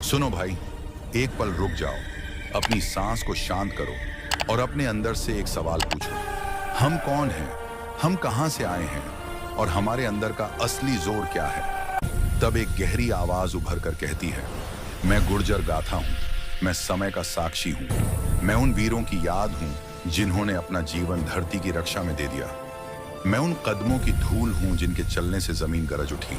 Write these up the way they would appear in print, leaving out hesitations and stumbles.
सुनो भाई, एक पल रुक जाओ, अपनी सांस को शांत करो और अपने अंदर से एक सवाल पूछो। हम कौन हैं? हम कहां से आए हैं? और हमारे अंदर का असली जोर क्या है? तब एक गहरी आवाज उभर कर कहती है, मैं गुर्जर गाथा हूं, मैं समय का साक्षी हूं, मैं उन वीरों की याद हूं जिन्होंने अपना जीवन धरती की रक्षा में दे दिया। मैं उन कदमों की धूल हूं जिनके चलने से जमीन गरज उठी।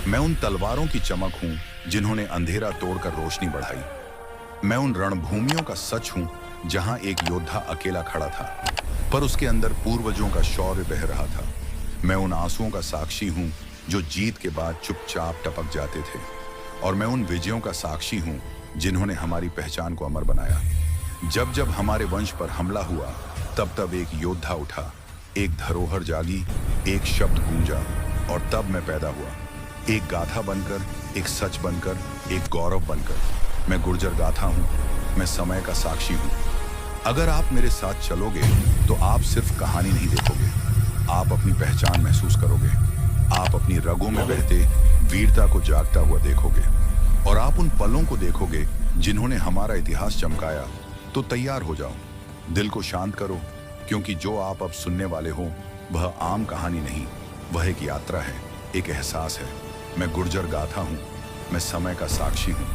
मैं उन तलवारों की चमक हूं जिन्होंने अंधेरा तोड़कर रोशनी बढ़ाई। मैं उन रणभूमियों का सच हूं जहां एक योद्धा अकेला खड़ा था, पर उसके अंदर पूर्वजों का शौर्य बह रहा था। मैं उन आंसुओं का साक्षी हूं जो जीत के बाद चुपचाप टपक जाते थे। और मैं उन विजयों का साक्षी हूं जिन्होंने हमारी पहचान को अमर बनाया। जब जब हमारे वंश पर हमला हुआ, तब तब एक योद्धा उठा, एक धरोहर जागी, एक शब्द गूंजा, और तब मैं पैदा हुआ, एक गाथा बनकर, एक सच बनकर, एक गौरव बनकर। मैं गुर्जर गाथा हूं, मैं समय का साक्षी हूं। अगर आप मेरे साथ चलोगे तो आप सिर्फ कहानी नहीं देखोगे, आप अपनी पहचान महसूस करोगे। आप अपनी रगों में बहते वीरता को जागता हुआ देखोगे, और आप उन पलों को देखोगे जिन्होंने हमारा इतिहास चमकाया। तो तैयार हो जाओ, दिल को शांत करो, क्योंकि जो आप अब सुनने वाले हो वह आम कहानी नहीं, वह एक यात्रा है, एक एहसास है। मैं गुर्जर गाथा हूँ, मैं समय का साक्षी हूँ,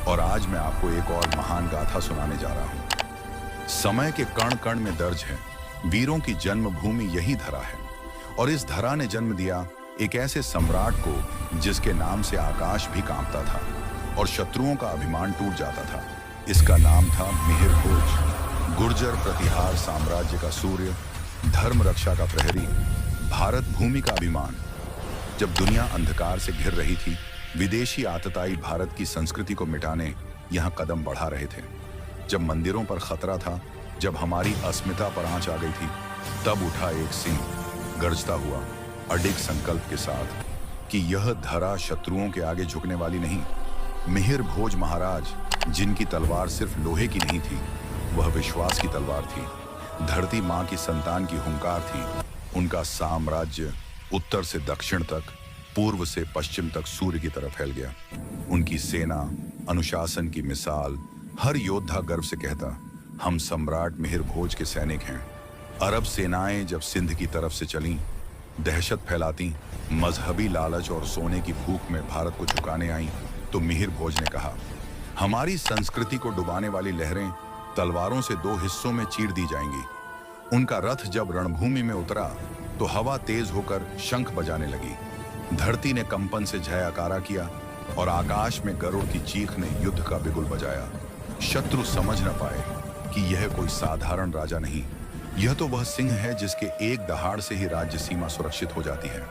और आज मैं आपको एक और महान गाथा सुनाने जा रहा हूँ। समय के कण कण में दर्ज है, वीरों की जन्मभूमि यही धरा है, और इस धरा ने जन्म दिया एक ऐसे सम्राट को जिसके नाम से आकाश भी कांपता था और शत्रुओं का अभिमान टूट जाता था। इसका नाम था मिहिर भोज। गुर्जर प्रतिहार साम्राज्य का सूर्य, धर्म रक्षा का प्रहरी, भारत भूमि का अभिमान। जब दुनिया अंधकार से घिर रही थी, विदेशी आतताई भारत की संस्कृति को मिटाने यहाँ कदम बढ़ा रहे थे। जब मंदिरों पर खतरा था, जब हमारी अस्मिता पर आंच आ गई थी, तब उठा एक सिंह, गरजता हुआ, अडिग संकल्प के साथ कि यह धरा शत्रुओं के आगे झुकने वाली नहीं। मिहिर भोज महाराज, जिनकी तलवार सिर्फ लोहे की नहीं थी, वह विश्वास की तलवार थी। धरती माँ की संतान की हुंकार थी। उनका साम्राज्य उत्तर से दक्षिण तक, पूर्व से पश्चिम तक सूर्य की तरफ फैल गया। उनकी सेना, अनुशासन की मिसाल, हर योद्धा गर्व से कहता, हम सम्राट मिहिर भोज के सैनिक हैं। अरब सेनाएं जब सिंध की तरफ से चलीं, दहशत फैलाती, मजहबी लालच और सोने की भूख में भारत को झुकाने आईं, तो मिहिर भोज ने कहा, हमारी संस्कृति को डुबाने वाली लहरें तलवारों से दो हिस्सों में चीर दी जाएंगी। उनका रथ जब रणभूमि में उतरा तो हवा तेज होकर शंख बजाने लगी। धरती ने कंपन से जयकारा किया और आकाश में गरुड़ की चीख ने युद्ध का बिगुल बजाया। शत्रु समझ न पाए कि यह कोई साधारण राजा नहीं, यह तो वह सिंह है जिसके एक दहाड़ से ही राज्य सीमा सुरक्षित हो जाती है।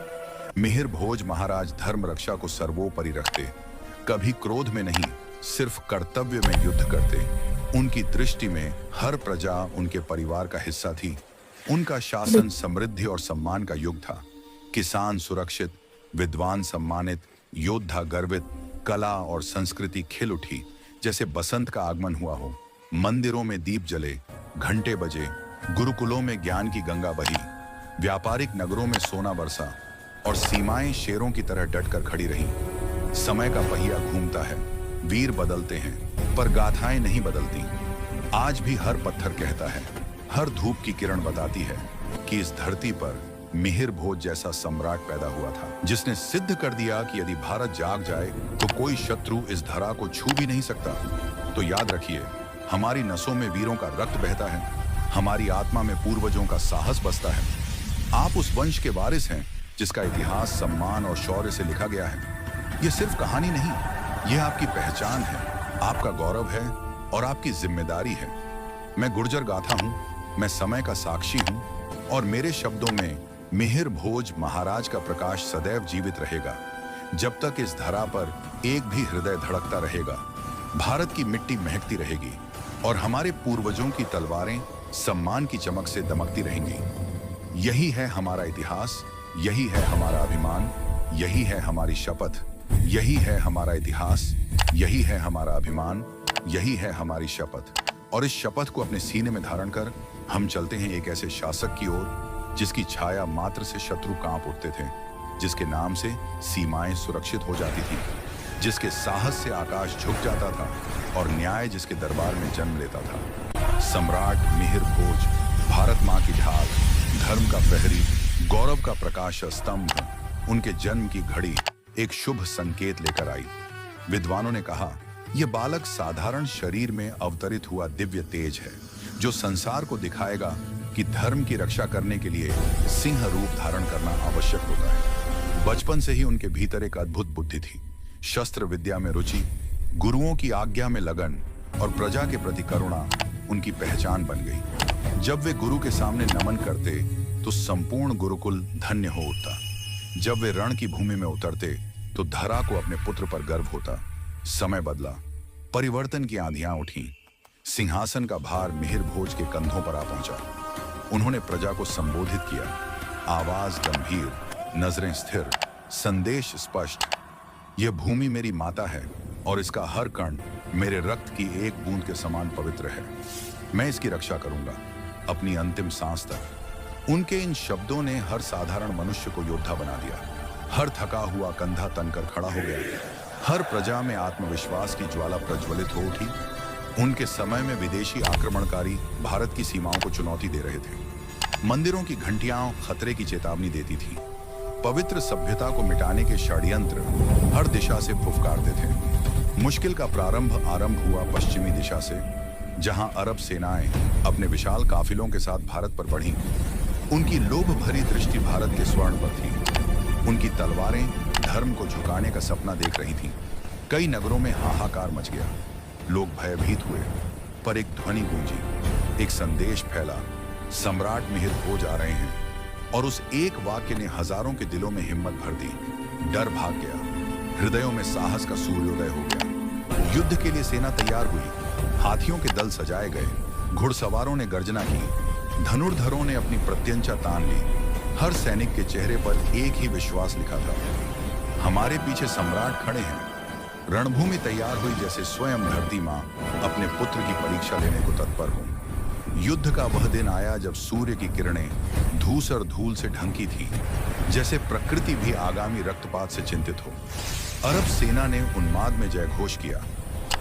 मिहिर भोज महाराज धर्म रक्षा को सर्वोपरि रखते, कभी क्रोध में नहीं, सिर्फ कर्तव्य में युद्ध करते। उनकी दृष्टि में हर प्रजा उनके परिवार का हिस्सा थी। उनका शासन समृद्धि और सम्मान का युग था। किसान सुरक्षित, विद्वान सम्मानित, योद्धा गर्वित, कला और संस्कृति खिल उठी जैसे बसंत का आगमन हुआ हो। मंदिरों में दीप जले, घंटे बजे, गुरुकुलों में ज्ञान की गंगा बही, व्यापारिक नगरों में सोना बरसा, और सीमाएं शेरों की तरह डटकर खड़ी रहीं। समय का पहिया घूमता है, वीर बदलते हैं, पर गाथाएं नहीं बदलती। आज भी हर पत्थर कहता है, हर धूप की किरण बताती है कि इस धरती पर मिहिर भोज जैसा सम्राट पैदा हुआ था, जिसने सिद्ध कर दिया कि यदि भारत जाग जाए तो कोई शत्रु इस धरा को छू भी नहीं सकता। तो याद रखिए, हमारी नसों में वीरों का रक्त बहता है, हमारी आत्मा में पूर्वजों का साहस बसता है। आप उस वंश के वारिस हैं जिसका इतिहास सम्मान और शौर्य से लिखा गया है। यह सिर्फ कहानी नहीं, यह आपकी पहचान है, आपका गौरव है और आपकी जिम्मेदारी है। मैं गुर्जर गाथा हूं, मैं समय का साक्षी हूं, और मेरे शब्दों में मिहिर भोज महाराज का प्रकाश सदैव जीवित रहेगा। जब तक इस धरा पर एक भी हृदय धड़कता रहेगा, भारत की मिट्टी महकती रहेगी और हमारे पूर्वजों की तलवारें सम्मान की चमक से दमकती रहेंगी। यही है हमारा इतिहास, यही है हमारा अभिमान, यही है हमारी शपथ। यही है हमारा इतिहास, यही है हमारा अभिमान, यही है हमारी शपथ। और इस शपथ को अपने सीने में धारण कर हम चलते हैं एक ऐसे शासक की ओर जिसकी छाया मात्र से शत्रु कांप उठते थे, जिसके नाम से सीमाएं सुरक्षित हो जाती थी जिसके साहस से आकाश झुक जाता था और न्याय जिसके दरबार में जन्म लेता था। सम्राट मिहिर भोज, भारत माँ की ढाल, धर्म का प्रहरी, गौरव का प्रकाश स्तंभ, उनके जन्म की घड़ी एक शुभ संकेत लेकर आई। विद्वानों ने कहा, यह बालक साधारण शरीर में अवतरित हुआ दिव्य तेज है, जो संसार को दिखाएगा कि धर्म की रक्षा करने के लिए सिंह रूप धारण करना आवश्यक होता है। बचपन से ही उनके भीतर एक अद्भुत बुद्धि थी, शस्त्र विद्या में रुचि, गुरुओं की आज्ञा में लगन और प्रजा के प्रति करुणा उनकी पहचान बन गई। जब वे गुरु के सामने नमन करते तो संपूर्ण गुरुकुल धन्य हो उठता। जब वे रण की भूमि में उतरते तो धरा को अपने पुत्र पर गर्व होता। समय बदला, परिवर्तन की आंधियां उठी। सिंहासन का भार मिहिर भोज के कंधों पर आ पहुंचा। उन्होंने प्रजा को संबोधित किया, आवाज गंभीर, नजरें स्थिर, संदेश स्पष्ट। यह भूमि मेरी माता है और इसका हर कण मेरे रक्त की एक बूंद के समान पवित्र है। मैं इसकी रक्षा करूंगा अपनी अंतिम सांस तक। उनके इन शब्दों ने हर साधारण मनुष्य को योद्धा बना दिया। हर थका हुआ कंधा तनकर खड़ा हो गया। हर प्रजा में आत्मविश्वास की ज्वाला प्रज्वलित हो उठी। उनके समय में विदेशी आक्रमणकारी भारत की सीमाओं को चुनौती दे रहे थे। मंदिरों की घंटियां खतरे की चेतावनी देती थी। पवित्र सभ्यता को मिटाने के षड्यंत्र हर दिशा से फुफकारते थे। मुश्किल का आरंभ हुआ पश्चिमी दिशा से, जहां अरब सेनाएं अपने विशाल काफिलों के साथ भारत पर बढ़ीं। उनकी लोभ भरी दृष्टि भारत के स्वर्ण पर थी। उनकी तलवारें धर्म को झुकाने का सपना देख रही थीं। कई नगरों में हाहाकार मच गया। लोग भयभीत हुए, पर एक ध्वनि गूंजी, एक संदेश फैला, सम्राट मिहिर भोज आ रहे हैं। और उस एक वाक्य ने हजारों के दिलों में हिम्मत भर दी। डर भाग गया, हृदयों में साहस का सूर्योदय हो गया। युद्ध के लिए सेना तैयार हुई। हाथियों के दल सजाए गए, घुड़सवारों ने गर्जना की, धनुर्धरों ने अपनी प्रत्यंचा तान ली। हर सैनिक के चेहरे पर एक ही विश्वास लिखा था, हमारे पीछे सम्राट खड़े हैं। रणभूमि तैयार हुई जैसे स्वयं धरती मां अपने पुत्र की परीक्षा लेने को तत्पर हो। युद्ध का वह दिन आया जब सूर्य की किरणें धूसर धूल से ढंकी थी, जैसे प्रकृति भी आगामी रक्तपात से चिंतित हो। अरब सेना ने उन्माद में जयघोष किया,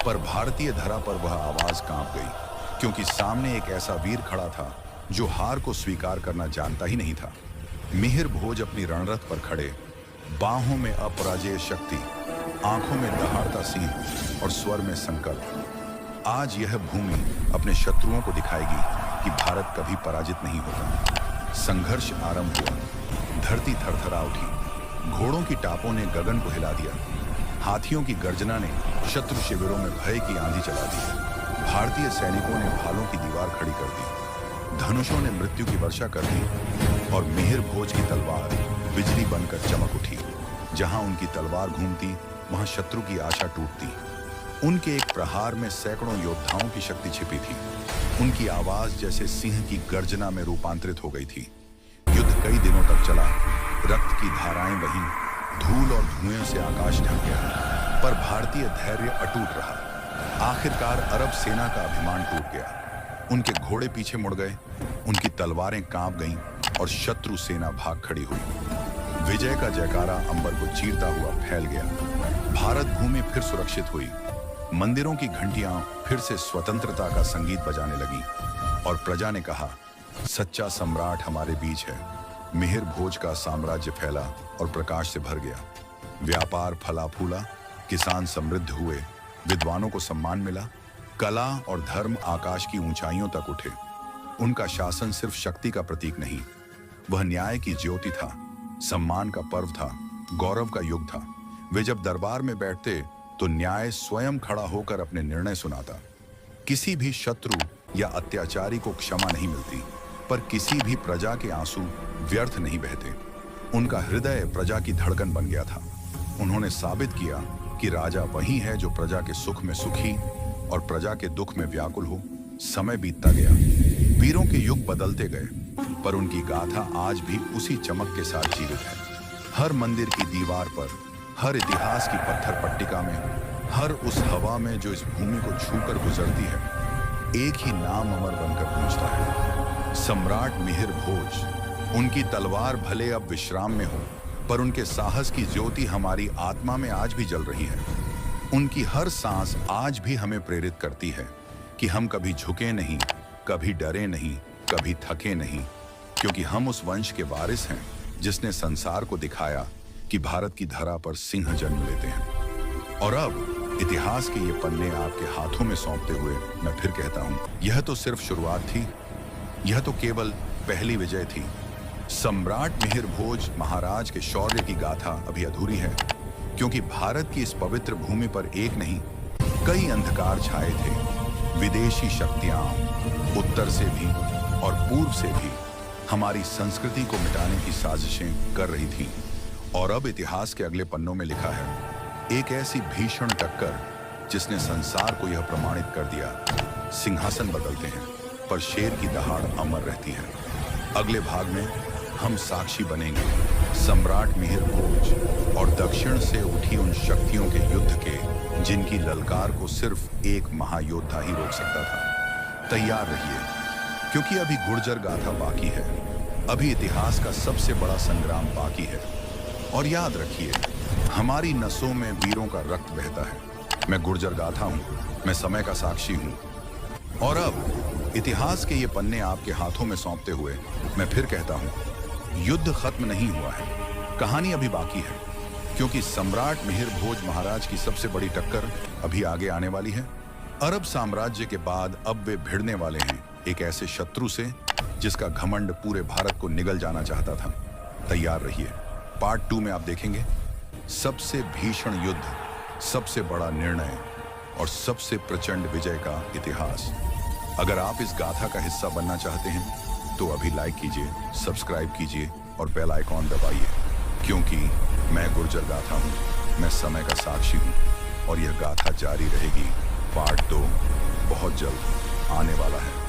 पर भारतीय धरा पर वह आवाज कांप गई, क्योंकि सामने एक ऐसा वीर खड़ा था जो हार को स्वीकार करना जानता ही नहीं था। मिहिर भोज अपनी रणरथ पर खड़े, बाहों में अपराजेय शक्ति, आंखों में दहाड़ता सिंह और स्वर में संकल्प। आज यह भूमि अपने शत्रुओं को दिखाएगी कि भारत कभी पराजित नहीं होता। संघर्ष आरंभ हुआ। धरती थरथरा उठी। घोड़ों की टापों ने गगन को हिला दिया। हाथियों की गर्जना ने शत्रु शिविरों में भय की आंधी चला दी। भारतीय सैनिकों ने भालों की दीवार खड़ी कर दी। धनुषों ने मृत्यु की वर्षा कर दी और मिहिर भोज की तलवार बिजली बनकर चमक उठी। जहां उनकी तलवार घूमती, वहां शत्रु की आशा टूटती। उनके एक प्रहार में सैकड़ों योद्धाओं की शक्ति छिपी थी। उनकी आवाज जैसे सिंह की गर्जना में रूपांतरित हो गई थी। युद्ध कई दिनों तक चला। रक्त की धाराएं बहीं, धूल और धुएं से आकाश ढक गया, पर भारतीय धैर्य अटूट रहा। आखिरकार अरब सेना का अभिमान टूट गया। उनके घोड़े पीछे मुड़ गए, उनकी तलवारें कांप गईं और शत्रु सेना भाग खड़ी हुई। विजय का जयकारा अंबर को चीरता हुआ फैल गया। भारत भूमि फिर सुरक्षित हुई। मंदिरों की घंटियां फिर से स्वतंत्रता का संगीत बजाने लगी और प्रजा ने कहा, सच्चा सम्राट हमारे बीच है। मिहिर भोज का साम्राज्य फैला और प्रकाश से भर गया। व्यापार फला फूला, किसान समृद्ध हुए, विद्वानों को सम्मान मिला, कला और धर्म आकाश की ऊंचाइयों तक उठे। उनका शासन सिर्फ शक्ति का प्रतीक नहीं, वह न्याय की ज्योति था, सम्मान का पर्व था, गौरव का युग था। वे जब दरबार में बैठते तो न्याय स्वयं खड़ा होकर अपने निर्णय सुनाता। किसी भी शत्रु या अत्याचारी को क्षमा नहीं मिलती, पर किसी भी प्रजा के आंसू व्यर्थ नहीं बहते। उनका हृदय प्रजा की धड़कन बन गया था। उन्होंने साबित किया कि राजा वही है जो प्रजा के सुख में सुखी और प्रजा के दुख में व्याकुल हो। समय बीतता गया, वीरों के युग बदलते गए, पर उनकी गाथा आज भी उसी चमक के साथ जीवित है। हर मंदिर की दीवार पर, हर इतिहास की पत्थर पट्टिका में, हर उस हवा में जो इस भूमि को छूकर गुजरती है, एक ही नाम अमर बनकर गूंजता है, सम्राट मिहिर भोज। उनकी तलवार भले अब विश्राम में हो, पर उनके साहस की ज्योति हमारी आत्मा में आज भी जल रही है। उनकी हर सांस आज भी हमें प्रेरित करती है कि हम कभी झुके नहीं, कभी डरे नहीं, कभी थके नहीं, क्योंकि हम उस वंश के वारिस हैं जिसने संसार को दिखाया कि भारत की धरा पर सिंह जन्म लेते हैं। और अब इतिहास के ये पन्ने आपके हाथों में सौंपते हुए मैं फिर कहता हूं, यह तो सिर्फ शुरुआत थी, यह तो केवल पहली विजय थी। सम्राट मिहिर भोज महाराज के शौर्य की गाथा अभी अधूरी है, क्योंकि भारत की इस पवित्र भूमि पर एक नहीं, कई अंधकार छाए थे। विदेशी शक्तियां उत्तर से भी और पूर्व से भी हमारी संस्कृति को मिटाने की साजिशें कर रही थीं। और अब इतिहास के अगले पन्नों में लिखा है एक ऐसी भीषण टक्कर जिसने संसार को यह प्रमाणित कर दिया, सिंहासन बदलते हैं पर शेर की दहाड़ अमर रहती है। अगले भाग में हम साक्षी बनेंगे सम्राट मिहिर भोज और दक्षिण से उठी उन शक्तियों के युद्ध के जिनकी ललकार को सिर्फ एक महायोद्धा ही रोक सकता था। तैयार रहिए, क्योंकि अभी गुर्जर गाथा बाकी है, अभी इतिहास का सबसे बड़ा संग्राम बाकी है। और याद रखिए, हमारी नसों में वीरों का रक्त बहता है। मैं गुर्जर गाथा हूं, मैं समय का साक्षी हूं। और अब इतिहास के ये पन्ने आपके हाथों में सौंपते हुए मैं फिर कहता हूं, युद्ध खत्म नहीं हुआ है, कहानी अभी बाकी है, क्योंकि सम्राट मिहिर भोज महाराज की सबसे बड़ी टक्कर अभी आगे आने वाली है। अरब साम्राज्य के बाद अब वे भिड़ने वाले हैं एक ऐसे शत्रु से जिसका घमंड पूरे भारत को निगल जाना चाहता था। तैयार रहिए, पार्ट 2 में आप देखेंगे सबसे भीषण युद्ध, सबसे बड़ा निर्णय और सबसे प्रचंड विजय का इतिहास। अगर आप इस गाथा का हिस्सा बनना चाहते हैं तो अभी लाइक कीजिए, सब्सक्राइब कीजिए और बेल आइकॉन दबाइए, क्योंकि मैं गुर्जर गाथा हूं, मैं समय का साक्षी हूं और यह गाथा जारी रहेगी। पार्ट 2 बहुत जल्द आने वाला है।